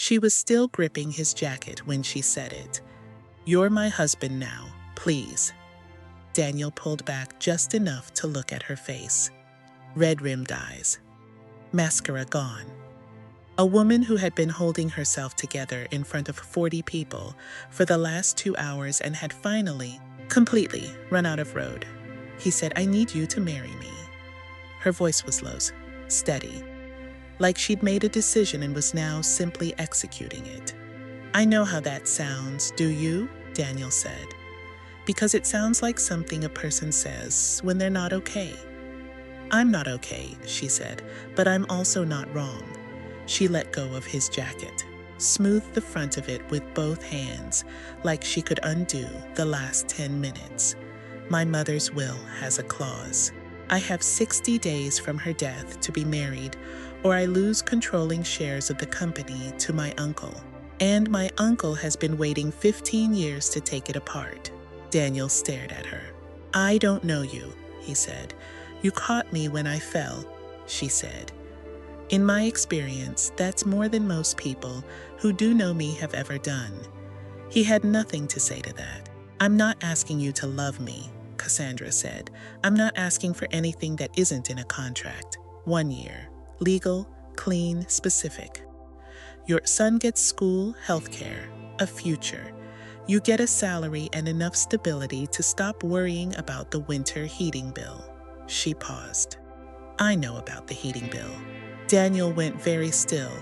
She was still gripping his jacket when she said it. "You're my husband now, please." Daniel pulled back just enough to look at her face. Red-rimmed eyes. Mascara gone. A woman who had been holding herself together in front of 40 people for the last 2 hours and had finally, completely run out of road. He said, "I need you to marry me." Her voice was low, steady, like she'd made a decision and was now simply executing it. "I know how that sounds, do you?" Daniel said. "Because it sounds like something a person says when they're not okay." "I'm not okay," she said, "but I'm also not wrong." She let go of his jacket, smoothed the front of it with both hands, like she could undo the last 10 minutes. "My mother's will has a clause. I have 60 days from her death to be married, or I lose controlling shares of the company to my uncle. And my uncle has been waiting 15 years to take it apart." Daniel stared at her. "I don't know you," he said. "You caught me when I fell," she said. "In my experience, that's more than most people who do know me have ever done." He had nothing to say to that. "I'm not asking you to love me," Cassandra said. "I'm not asking for anything that isn't in a contract. 1 year. Legal, clean, specific. Your son gets school, healthcare, a future. You get a salary and enough stability to stop worrying about the winter heating bill." She paused. "I know about the heating bill." Daniel went very still.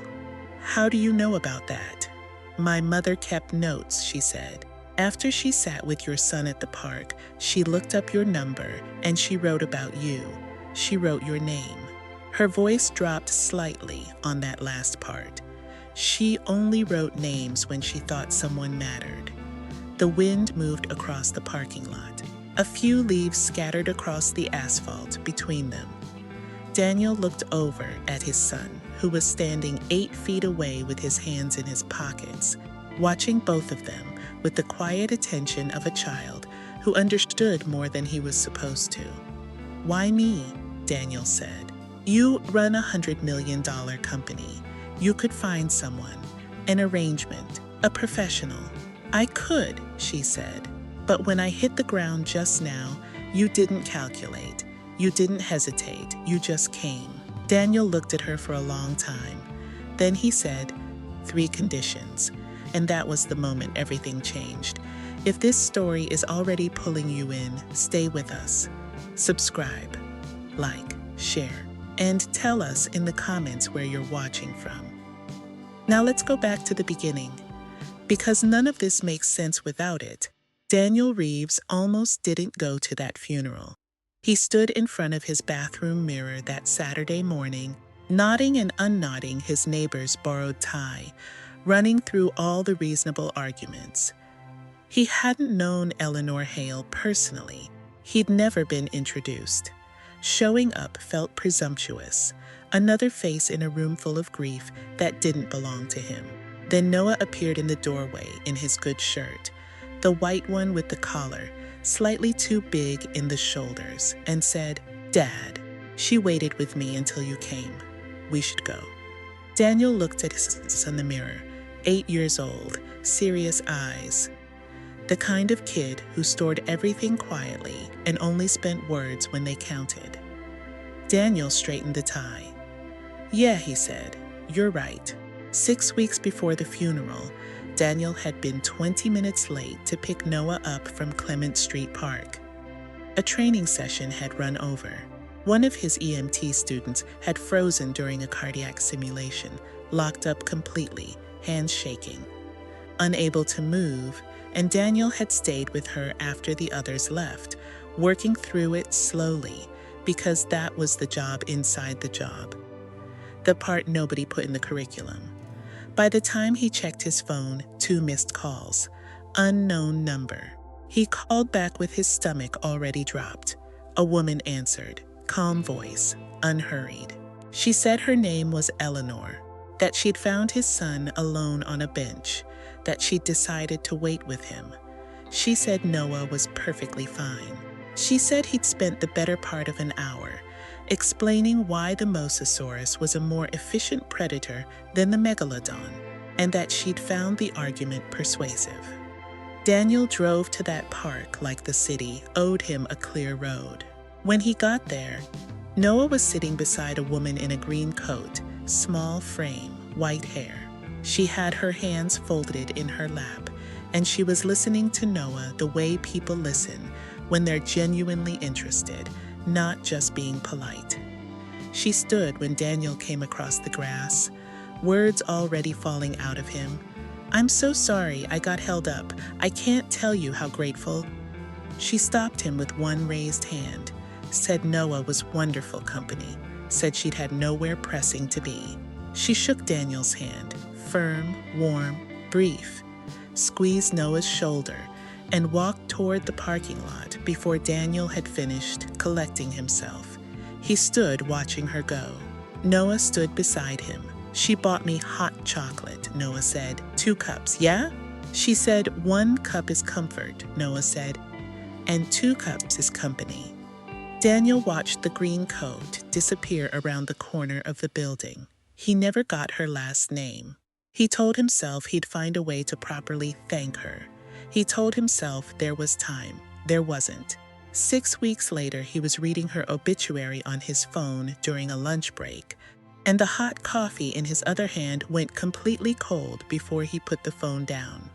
"How do you know about that?" "My mother kept notes," she said. "After she sat with your son at the park, she looked up your number and she wrote about you. She wrote your name." Her voice dropped slightly on that last part. She only wrote names when she thought someone mattered. The wind moved across the parking lot. A few leaves scattered across the asphalt between them. Daniel looked over at his son, who was standing 8 feet away with his hands in his pockets, watching both of them with the quiet attention of a child who understood more than he was supposed to. "Why me?" Daniel said. "You run a $100 million company. You could find someone, an arrangement, a professional." "I could," she said. "But when I hit the ground just now, you didn't calculate. You didn't hesitate. You just came." Daniel looked at her for a long time. Then he said, 3 conditions. And that was the moment everything changed. If this story is already pulling you in, stay with us. Subscribe, like, share, and tell us in the comments where you're watching from. Now let's go back to the beginning. Because none of this makes sense without it, Daniel Reeves almost didn't go to that funeral. He stood in front of his bathroom mirror that Saturday morning, nodding and unknodding his neighbor's borrowed tie, running through all the reasonable arguments. He hadn't known Eleanor Hale personally. He'd never been introduced. Showing up felt presumptuous, another face in a room full of grief that didn't belong to him. Then Noah appeared in the doorway in his good shirt, the white one with the collar, slightly too big in the shoulders, and said, "Dad, she waited with me until you came. We should go." Daniel looked at his son in the mirror, 8 years old, serious eyes. The kind of kid who stored everything quietly and only spent words when they counted. Daniel straightened the tie. "Yeah," he said, "you're right." 6 weeks before the funeral, Daniel had been 20 minutes late to pick Noah up from Clement Street Park. A training session had run over. One of his EMT students had frozen during a cardiac simulation, locked up completely, hands shaking. Unable to move, and Daniel had stayed with her after the others left, working through it slowly, because that was the job inside the job. The part nobody put in the curriculum. By the time he checked his phone, 2 missed calls. Unknown number. He called back with his stomach already dropped. A woman answered, calm voice, unhurried. She said her name was Eleanor, that she'd found his son alone on a bench, that she'd decided to wait with him. She said Noah was perfectly fine. She said he'd spent the better part of an hour explaining why the mosasaurus was a more efficient predator than the megalodon. and that she'd found the argument persuasive. Daniel drove to that park like the city owed him a clear road. When he got there, Noah was sitting beside a woman in a green coat, small frame, white hair. She had her hands folded in her lap, and she was listening to Noah the way people listen when they're genuinely interested, not just being polite. She stood when Daniel came across the grass, words already falling out of him. "I'm so sorry I got held up. I can't tell you how grateful." She stopped him with one raised hand, said Noah was wonderful company, said she'd had nowhere pressing to be. She shook Daniel's hand, firm, warm, brief, squeezed Noah's shoulder, and walked toward the parking lot before Daniel had finished collecting himself. He stood watching her go. Noah stood beside him. "She bought me hot chocolate," Noah said. "2 cups, yeah?" She said, "1 cup is comfort," Noah said, "and 2 cups is company." Daniel watched the green coat disappear around the corner of the building. He never got her last name. He told himself he'd find a way to properly thank her. He told himself there was time. There wasn't. 6 weeks later, he was reading her obituary on his phone during a lunch break, and the hot coffee in his other hand went completely cold before he put the phone down.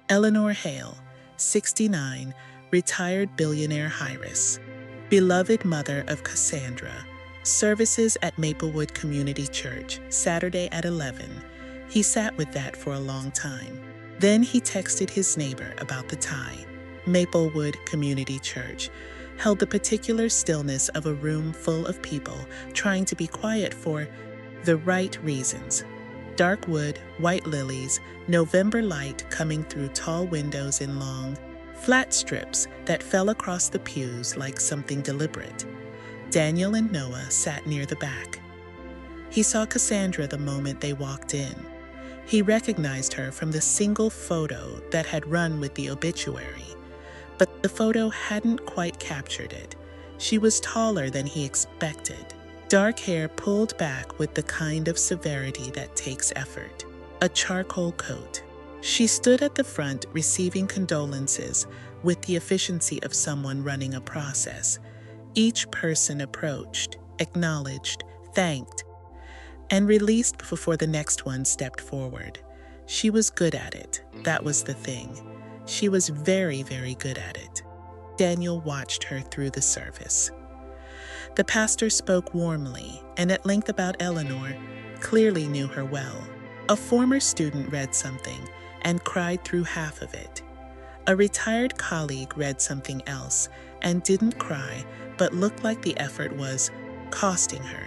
Eleanor Hale, 69, retired billionaire heiress, beloved mother of Cassandra, services at Maplewood Community Church, Saturday at 11. He sat with that for a long time. Then he texted his neighbor about the tie. Maplewood Community Church held the particular stillness of a room full of people trying to be quiet for the right reasons. Dark wood, white lilies, November light coming through tall windows in long, flat strips that fell across the pews like something deliberate. Daniel and Noah sat near the back. He saw Cassandra the moment they walked in. He recognized her from the single photo that had run with the obituary, but the photo hadn't quite captured it. She was taller than he expected. Dark hair pulled back with the kind of severity that takes effort. A charcoal coat. She stood at the front receiving condolences with the efficiency of someone running a process. Each person approached, acknowledged, thanked, and released before the next one stepped forward. She was good at it. That was the thing. She was very, very good at it. Daniel watched her through the service. The pastor spoke warmly and at length about Eleanor, clearly knew her well. A former student read something and cried through half of it. A retired colleague read something else and didn't cry, but looked like the effort was costing her.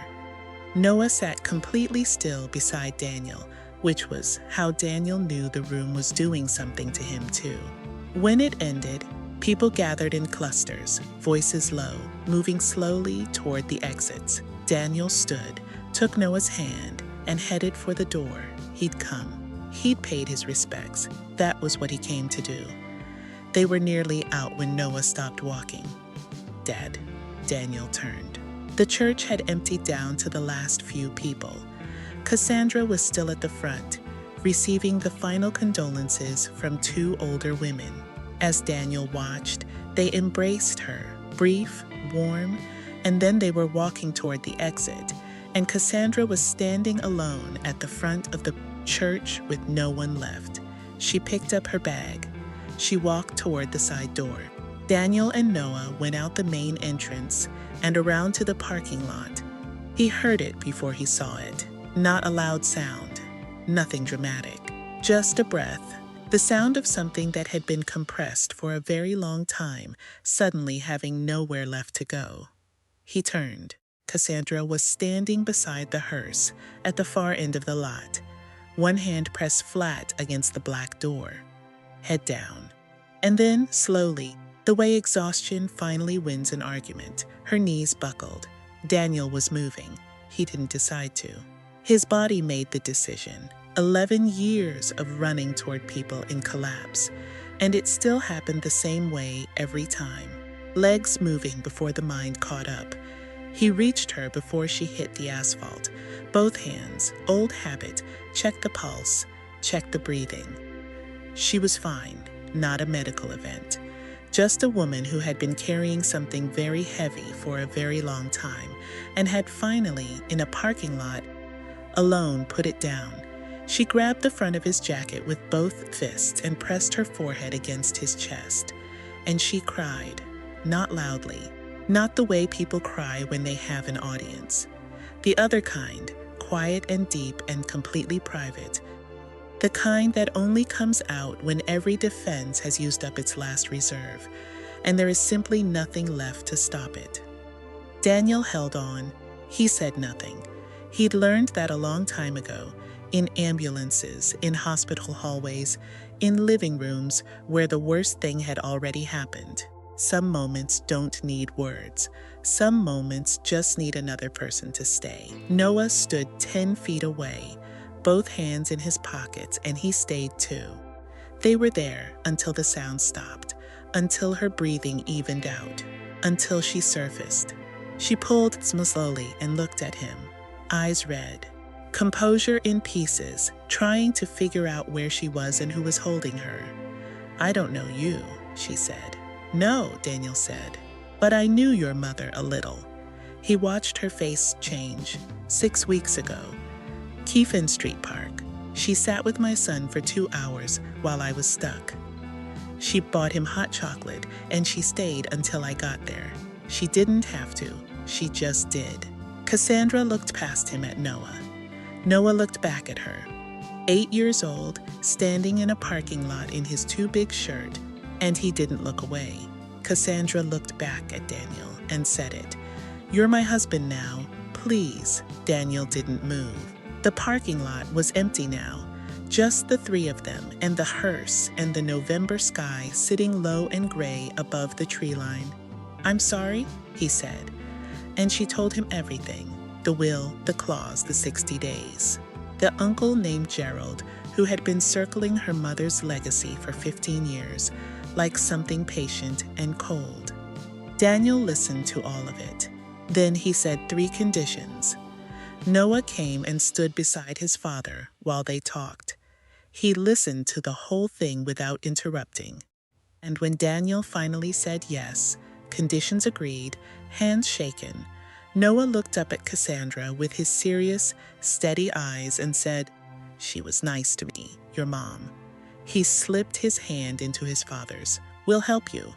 Noah sat completely still beside Daniel, which was how Daniel knew the room was doing something to him too. When it ended, people gathered in clusters, voices low, moving slowly toward the exits. Daniel stood, took Noah's hand, and headed for the door. He'd come. He'd paid his respects. That was what he came to do. They were nearly out when Noah stopped walking. "Dad," Daniel turned. The church had emptied down to the last few people. Cassandra was still at the front, receiving the final condolences from 2 older women. As Daniel watched, they embraced her, brief, warm, and then they were walking toward the exit, and Cassandra was standing alone at the front of the church with no one left. She picked up her bag. She walked toward the side door. Daniel and Noah went out the main entrance and around to the parking lot. He heard it before he saw it. Not a loud sound, nothing dramatic, just a breath, the sound of something that had been compressed for a very long time, suddenly having nowhere left to go. He turned. Cassandra was standing beside the hearse at the far end of the lot, one hand pressed flat against the black door, head down. And then, slowly, the way exhaustion finally wins an argument, her knees buckled. Daniel was moving. He didn't decide to. His body made the decision. 11 years of running toward people in collapse, and it still happened the same way every time. Legs moving before the mind caught up. He reached her before she hit the asphalt. Both hands, old habit, checked the pulse, checked the breathing. She was fine, not a medical event. Just a woman who had been carrying something very heavy for a very long time and had finally, in a parking lot, alone put it down. She grabbed the front of his jacket with both fists and pressed her forehead against his chest. And she cried, not loudly, not the way people cry when they have an audience. The other kind, quiet and deep and completely private. The kind that only comes out when every defense has used up its last reserve, and there is simply nothing left to stop it. Daniel held on. He said nothing. He'd learned that a long time ago, in ambulances, in hospital hallways, in living rooms where the worst thing had already happened. Some moments don't need words. Some moments just need another person to stay. Noah stood 10 feet away, both hands in his pockets, and he stayed too. They were there until the sound stopped, until her breathing evened out, until she surfaced. She pulled slowly and looked at him, eyes red, composure in pieces, trying to figure out where she was and who was holding her. "I don't know you," she said. "No," Daniel said, "but I knew your mother a little." He watched her face change. 6 weeks ago, Keefen Street Park. She sat with my son for 2 hours while I was stuck. She bought him hot chocolate, and she stayed until I got there. She didn't have to. She just did. Cassandra looked past him at Noah. Noah looked back at her. 8 years old, standing in a parking lot in his too big shirt, and he didn't look away. Cassandra looked back at Daniel and said it. "You're my husband now. Please." Daniel didn't move. The parking lot was empty now. Just the three of them and the hearse and the November sky sitting low and gray above the tree line. "I'm sorry," he said. And she told him everything. The will, the clause, the 60 days. The uncle named Gerald, who had been circling her mother's legacy for 15 years, like something patient and cold. Daniel listened to all of it. Then he said 3 conditions. Noah came and stood beside his father while they talked. He listened to the whole thing without interrupting. And when Daniel finally said yes, conditions agreed, hands shaken, Noah looked up at Cassandra with his serious, steady eyes and said, "She was nice to me, your mom." He slipped his hand into his father's. "We'll help you."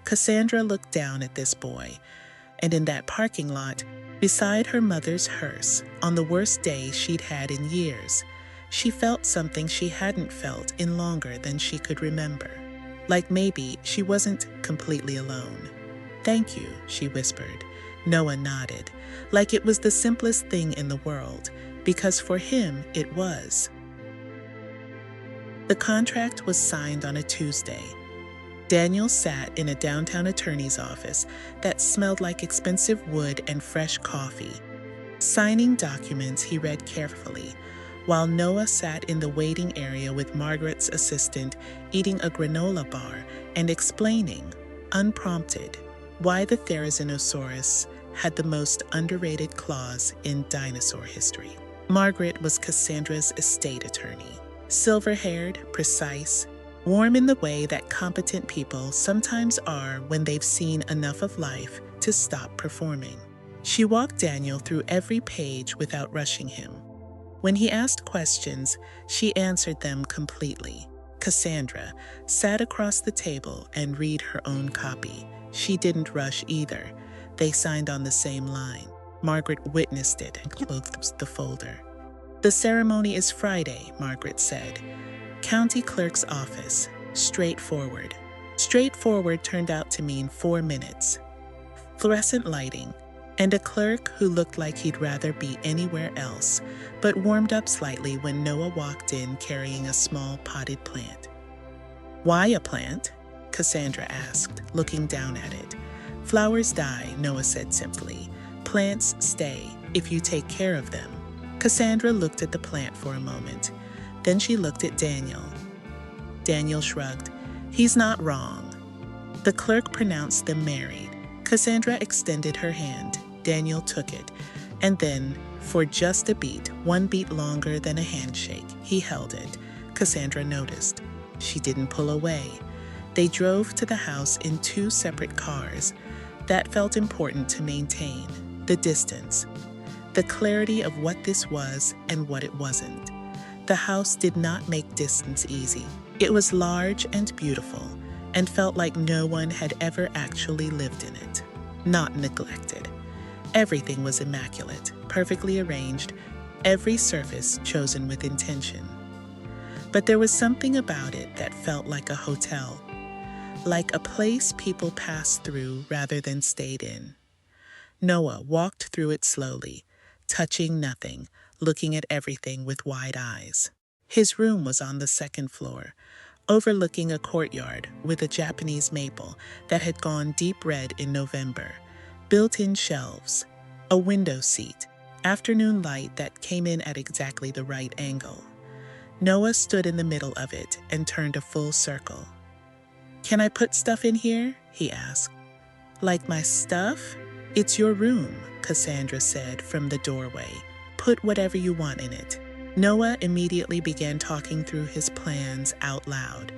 Cassandra looked down at this boy, and in that parking lot, beside her mother's hearse, on the worst day she'd had in years, she felt something she hadn't felt in longer than she could remember. Like maybe she wasn't completely alone. "Thank you," she whispered. Noah nodded, like it was the simplest thing in the world, because for him it was. The contract was signed on a Tuesday. Daniel sat in a downtown attorney's office that smelled like expensive wood and fresh coffee. Signing documents he read carefully, while Noah sat in the waiting area with Margaret's assistant eating a granola bar and explaining, unprompted, why the Therizinosaurus had the most underrated claws in dinosaur history. Margaret was Cassandra's estate attorney, silver-haired, precise, warm in the way that competent people sometimes are when they've seen enough of life to stop performing. She walked Daniel through every page without rushing him. When he asked questions, she answered them completely. Cassandra sat across the table and read her own copy. She didn't rush either. They signed on the same line. Margaret witnessed it and closed the folder. "The ceremony is Friday," Margaret said. "County clerk's office. Straightforward." Straightforward turned out to mean 4 minutes. Fluorescent lighting, and a clerk who looked like he'd rather be anywhere else, but warmed up slightly when Noah walked in carrying a small potted plant. "Why a plant?" Cassandra asked, looking down at it. "Flowers die," Noah said simply. "Plants stay, if you take care of them." Cassandra looked at the plant for a moment. Then she looked at Daniel. Daniel shrugged. "He's not wrong." The clerk pronounced them married. Cassandra extended her hand. Daniel took it. And then, for just a beat, 1 beat longer than a handshake, he held it. Cassandra noticed. She didn't pull away. They drove to the house in 2 separate cars. That felt important to maintain. The distance. The clarity of what this was and what it wasn't. The house did not make distance easy. It was large and beautiful, and felt like no one had ever actually lived in it. Not neglected. Everything was immaculate, perfectly arranged, every surface chosen with intention. But there was something about it that felt like a hotel, like a place people passed through rather than stayed in. Noah walked through it slowly, touching nothing, looking at everything with wide eyes. His room was on the 2nd floor, overlooking a courtyard with a Japanese maple that had gone deep red in November, built-in shelves, a window seat, afternoon light that came in at exactly the right angle. Noah stood in the middle of it and turned a full circle. "Can I put stuff in here?" he asked. "Like my stuff? It's your room," Cassandra said from the doorway. "Put whatever you want in it." Noah immediately began talking through his plans out loud.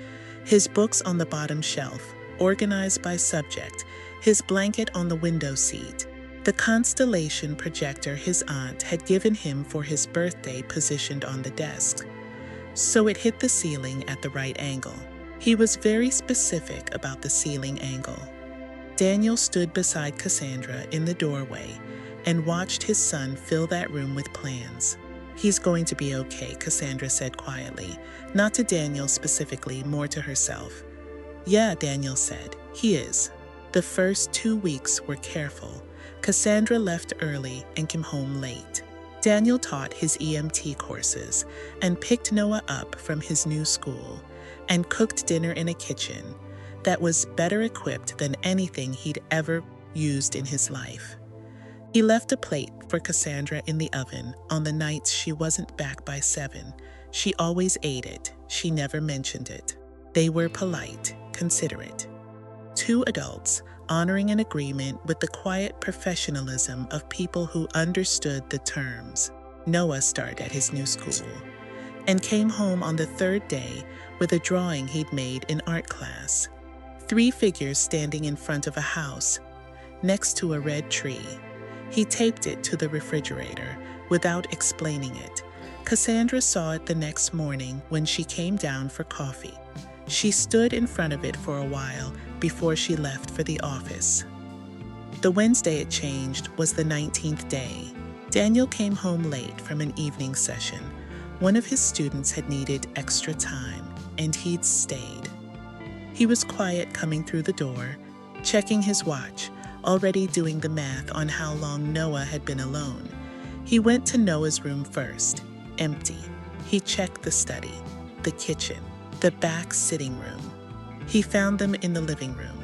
His books on the bottom shelf, organized by subject, his blanket on the window seat, the constellation projector his aunt had given him for his birthday positioned on the desk, so it hit the ceiling at the right angle. He was very specific about the ceiling angle. Daniel stood beside Cassandra in the doorway and watched his son fill that room with plans. "He's going to be okay," Cassandra said quietly, not to Daniel specifically, more to herself. "Yeah," Daniel said, "he is." The first 2 weeks were careful. Cassandra left early and came home late. Daniel taught his EMT courses and picked Noah up from his new school and cooked dinner in a kitchen that was better equipped than anything he'd ever used in his life. He left a plate for Cassandra in the oven on the nights she wasn't back by 7. She always ate it. She never mentioned it. They were polite, considerate. 2 adults honoring an agreement with the quiet professionalism of people who understood the terms. Noah started at his new school and came home on the 3rd day with a drawing he'd made in art class. 3 figures standing in front of a house, next to a red tree. He taped it to the refrigerator without explaining it. Cassandra saw it the next morning when she came down for coffee. She stood in front of it for a while before she left for the office. The Wednesday it changed was the 19th day. Daniel came home late from an evening session. One of his students had needed extra time, and he'd stayed. He was quiet coming through the door, checking his watch, already doing the math on how long Noah had been alone. He went to Noah's room first, empty. He checked the study, the kitchen, the back sitting room. He found them in the living room.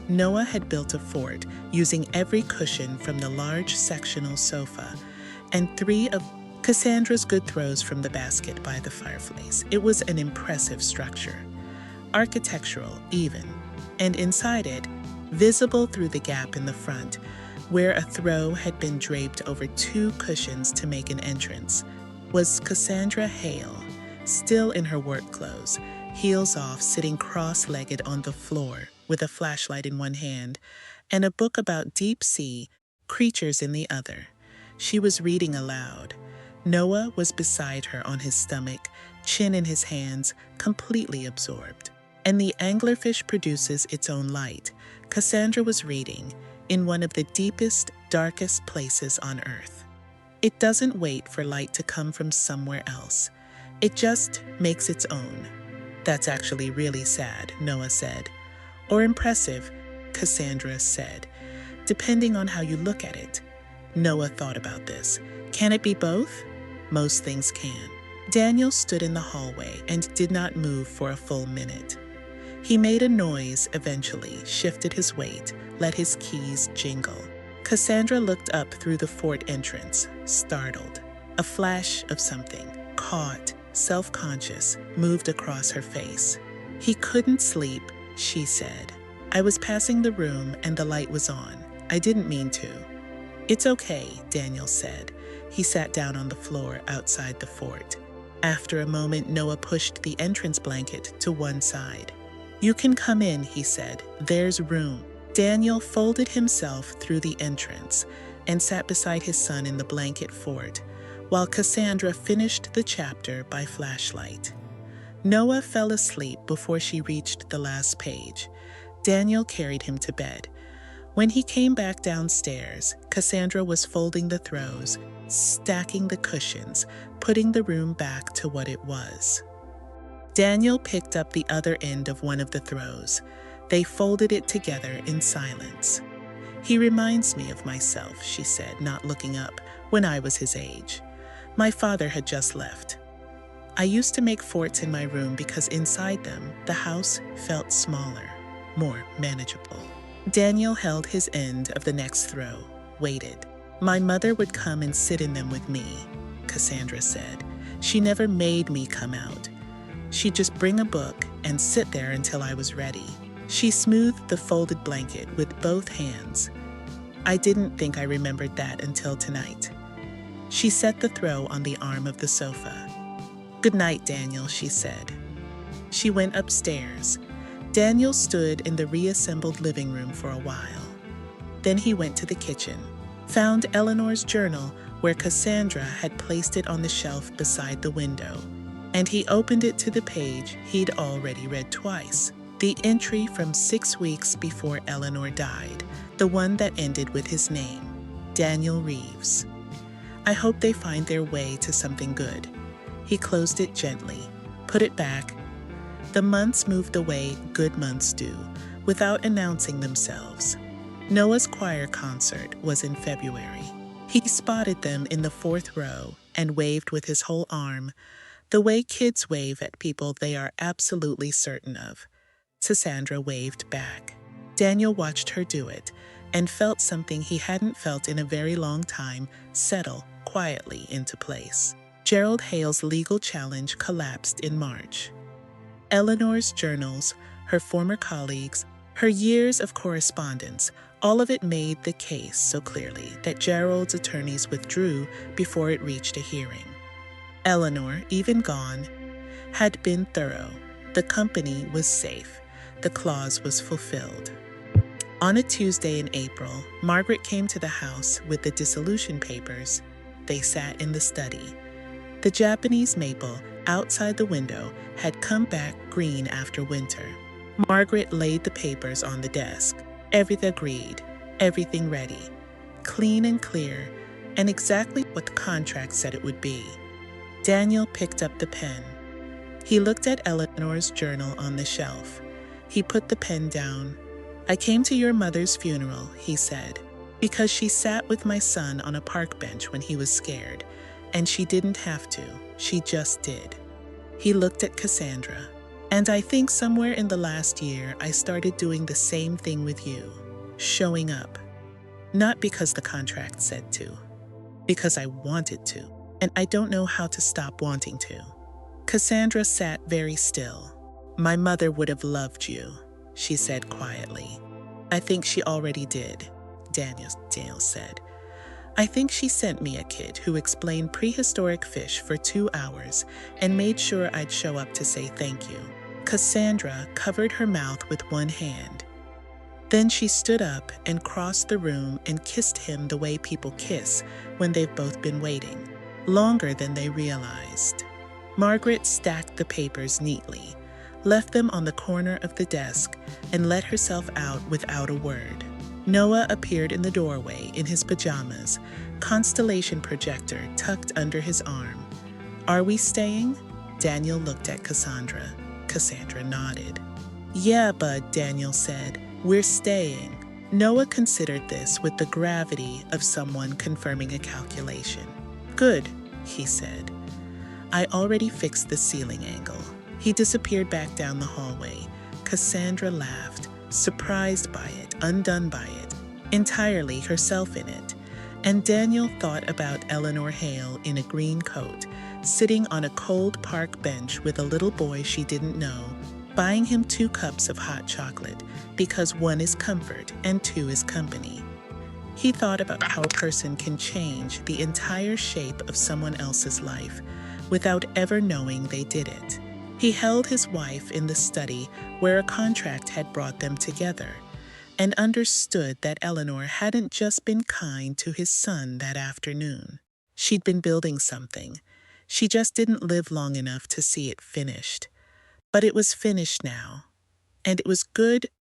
Noah had built a fort using every cushion from the large sectional sofa and 3 of Cassandra's good throws from the basket by the fireplace. It was an impressive structure, architectural even, and inside it, visible through the gap in the front, where a throw had been draped over 2 cushions to make an entrance, was Cassandra Hale, still in her work clothes, heels off, sitting cross-legged on the floor with a flashlight in one hand and a book about deep sea creatures in the other. She was reading aloud. Noah was beside her on his stomach, chin in his hands, completely absorbed. And the anglerfish produces its own light. Cassandra was reading in one of the deepest, darkest places on Earth. It doesn't wait for light to come from somewhere else. It just makes its own. "That's actually really sad," Noah said. "Or impressive," Cassandra said, "depending on how you look at it." Noah thought about this. Can it be both? Most things can. Daniel stood in the hallway and did not move for a full minute. He made a noise eventually, shifted his weight, let his keys jingle. Cassandra looked up through the fort entrance, startled. A flash of something, caught, self-conscious, moved across her face. "He couldn't sleep," she said. "I was passing the room and the light was on. I didn't mean to." "It's okay," Daniel said. He sat down on the floor outside the fort. After a moment, Noah pushed the entrance blanket to one side. "You can come in," he said. "There's room." Daniel folded himself through the entrance and sat beside his son in the blanket fort, while Cassandra finished the chapter by flashlight. Noah fell asleep before she reached the last page. Daniel carried him to bed. When he came back downstairs, Cassandra was folding the throws, stacking the cushions, putting the room back to what it was. Daniel picked up the other end of one of the throws. They folded it together in silence. "He reminds me of myself," she said, not looking up, "when I was his age. My father had just left. I used to make forts in my room because inside them, the house felt smaller, more manageable." Daniel held his end of the next throw, waited. "My mother would come and sit in them with me," Cassandra said. "She never made me come out. She'd just bring a book and sit there until I was ready." She smoothed the folded blanket with both hands. "I didn't think I remembered that until tonight." She set the throw on the arm of the sofa. "Good night, Daniel," she said. She went upstairs. Daniel stood in the reassembled living room for a while. Then he went to the kitchen, found Eleanor's journal where Cassandra had placed it on the shelf beside the window, and he opened it to the page he'd already read twice, the entry from 6 weeks before Eleanor died, the one that ended with his name, Daniel Reeves. "I hope they find their way to something good." He closed it gently, put it back. The months moved the way good months do, without announcing themselves. Noah's choir concert was in February. He spotted them in the 4th row and waved with his whole arm, the way kids wave at people they are absolutely certain of. Cassandra waved back. Daniel watched her do it and felt something he hadn't felt in a very long time settle quietly into place. Gerald Hale's legal challenge collapsed in March. Eleanor's journals, her former colleagues, her years of correspondence, all of it made the case so clearly that Gerald's attorneys withdrew before it reached a hearing. Eleanor, even gone, had been thorough. The company was safe. The clause was fulfilled. On a Tuesday in April, Margaret came to the house with the dissolution papers. They sat in the study. The Japanese maple outside the window had come back green after winter. Margaret laid the papers on the desk. Everything agreed, everything ready, clean and clear, and exactly what the contract said it would be. Daniel picked up the pen. He looked at Eleanor's journal on the shelf. He put the pen down. "I came to your mother's funeral," he said, "because she sat with my son on a park bench when he was scared, and she didn't have to. She just did." He looked at Cassandra. "And I think somewhere in the last year I started doing the same thing with you, showing up. Not because the contract said to, because I wanted to, and I don't know how to stop wanting to." Cassandra sat very still. "My mother would have loved you," she said quietly. "I think she already did," Daniel said. "I think she sent me a kid who explained prehistoric fish for 2 hours and made sure I'd show up to say thank you." Cassandra covered her mouth with one hand. Then she stood up and crossed the room and kissed him the way people kiss when they've both been waiting, longer than they realized. Margaret stacked the papers neatly, left them on the corner of the desk, and let herself out without a word. Noah appeared in the doorway in his pajamas, constellation projector tucked under his arm. "Are we staying?" Daniel looked at Cassandra. Cassandra nodded. "Yeah, bud," Daniel said. "We're staying." Noah considered this with the gravity of someone confirming a calculation. "Good," he said. "I already fixed the ceiling angle." He disappeared back down the hallway. Cassandra laughed, surprised by it, undone by it, entirely herself in it. And Daniel thought about Eleanor Hale in a green coat, sitting on a cold park bench with a little boy she didn't know, buying him 2 cups of hot chocolate because 1 is comfort and 2 is company. He thought about how a person can change the entire shape of someone else's life without ever knowing they did it. He held his wife in the study where a contract had brought them together, and understood that Eleanor hadn't just been kind to his son that afternoon. She'd been building something. She just didn't live long enough to see it finished. But it was finished now, and it was good